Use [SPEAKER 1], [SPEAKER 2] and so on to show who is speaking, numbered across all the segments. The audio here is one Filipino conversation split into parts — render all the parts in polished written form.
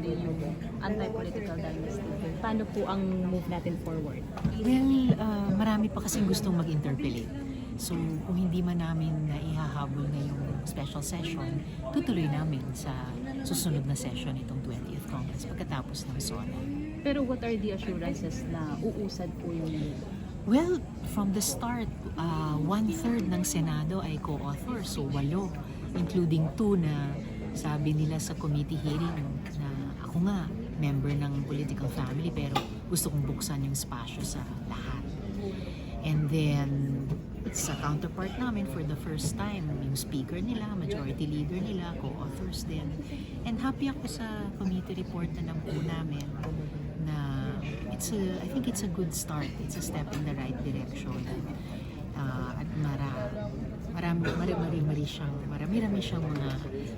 [SPEAKER 1] din yung anti-political dynasty. Paano po ang move natin forward?
[SPEAKER 2] Well, marami pa kasing gustong mag-interpellate. So, kung hindi man namin ihahabol ngayong special session, tutuloy namin sa susunod na session itong 20th Congress pagkatapos ng SONA.
[SPEAKER 1] Pero what are the assurances na uusad po yung move?
[SPEAKER 2] Well, from the start, 1/3 ng Senado ay co-author, so 8, including 2 na sabi nila sa committee hearing na ako nga, member ng political family, pero gusto kong buksan yung spasyo sa lahat. And then, sa counterpart namin for the first time, yung speaker nila, majority leader nila, co-authors din. And happy ako sa committee report na nampu namin na I think it's a good start. It's a step in the right direction. At marami siyang mga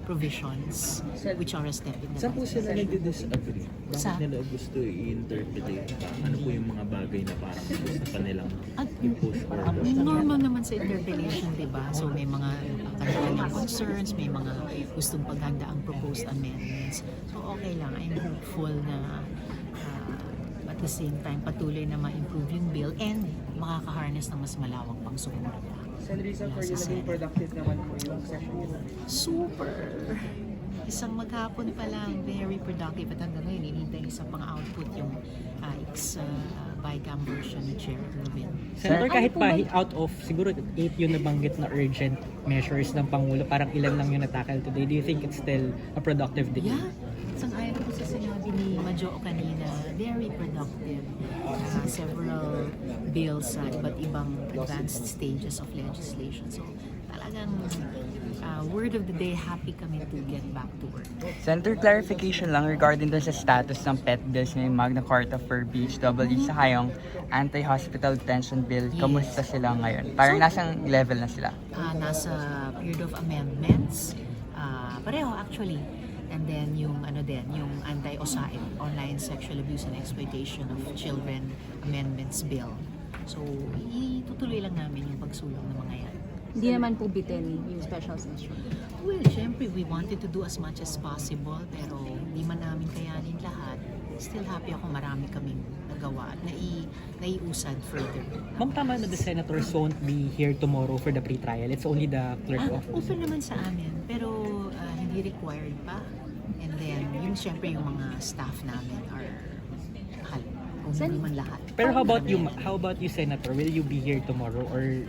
[SPEAKER 2] provisions which are a step in the
[SPEAKER 3] Saan
[SPEAKER 2] right
[SPEAKER 3] po sila
[SPEAKER 2] direction.
[SPEAKER 3] nagdi-disagree? Bakit nila gusto i-interpret? Ano po yung mga bagay na parang gusto pa nilang i-push forward?
[SPEAKER 2] Normal naman sa interpellation, di ba? So may mga kanya-kanyang concerns, may mga gustong paghanda ang proposed amendments. So okay lang, I'm hopeful na at the same time patuloy na ma-improve yung bill and makakaharness ng mas malawak pang suporta.
[SPEAKER 4] Senator, for you, naging productive naman po yung session nila.
[SPEAKER 2] Super! Isang maghapon pa lang, very productive. At hanggang ngayon, hinihintay isang pang output yung by-cam version ni Chair Rubin.
[SPEAKER 5] Senator, kahit pa out of siguro 8 yung nabanggit na urgent measures ng Pangulo, parang ilan lang yung natakal today. Do you think it's still a productive day?
[SPEAKER 2] Yeah, sang-ayon ko sa sinabi ni Majo kanina, very productive. Several bills sa iba't ibang advanced stages of legislation. So talagang word of the day, happy kami to get back to work.
[SPEAKER 6] Senator, clarification lang regarding dun sa status ng pet bills ng Magna Carta for BHW sa yung anti-hospital detention bill.
[SPEAKER 2] Yes.
[SPEAKER 6] Kamusta sila ngayon? Parang nasang level na sila?
[SPEAKER 2] Nasa period of amendments, pareho actually. And then yung yung anti-OSAID, Online Sexual Abuse and Exploitation of Children Amendments Bill. So, itutuloy lang namin yung pagsulong ng mga yan.
[SPEAKER 1] Hindi naman po bitin yung special session.
[SPEAKER 2] Well, syempre, we wanted to do as much as possible, pero hindi man namin kayanin lahat. Still happy ako, marami kaming nagawa at naiusad further.
[SPEAKER 5] Ma'am, tama na the senators won't be here tomorrow for the pre-trial. It's only the clerk of
[SPEAKER 2] Open naman sa amin, pero hindi required pa. And then, yung syempre yung mga staff namin are kung hindi man lahat.
[SPEAKER 5] Pero how about you, Senator? Will you be here tomorrow or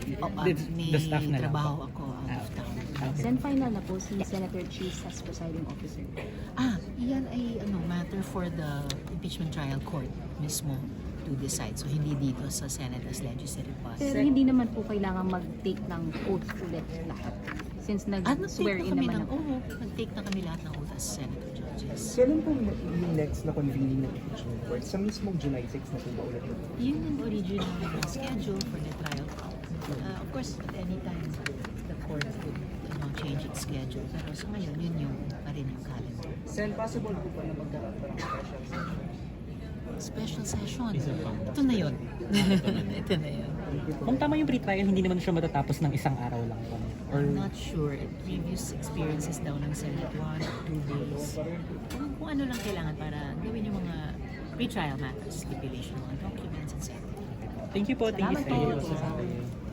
[SPEAKER 2] May
[SPEAKER 5] the staff na lang?
[SPEAKER 2] trabaho ako out of town.
[SPEAKER 1] Then final na po si Senator Cheese as presiding officer.
[SPEAKER 2] Iyan ay matter for the impeachment trial court mismo to decide. So hindi dito sa Senate as legislative body.
[SPEAKER 1] Pero hindi naman po kailangan mag-take ng oath ulit lahat. Since nag-swear in naman na po.
[SPEAKER 2] Nag-take na kami lahat ng oath as senator judges.
[SPEAKER 4] Kailan po yung next na convening ng impeachment court? Sa mismong July 6 na po ba ulit?
[SPEAKER 2] Yun yung original schedule for the trial. Of course, at any time, the court could change its schedule. Pero sa ngayon, yun yung pa rin yung calendar.
[SPEAKER 4] Sen, possible po pa na magkaroon pa ng
[SPEAKER 2] Special session. Ito na yun. Ito na yun.
[SPEAKER 5] Kung tama yung pre-trial, hindi naman siya matatapos ng isang araw lang po. Or
[SPEAKER 2] I'm not sure. Previous experiences daw ng Senate, 1 or 2 days. Kung ano lang kailangan para gawin yung mga pre-trial matters, stipulation, mga documents, etc.
[SPEAKER 5] thank you po. Thank you,
[SPEAKER 1] Salamat po.
[SPEAKER 5] Senator.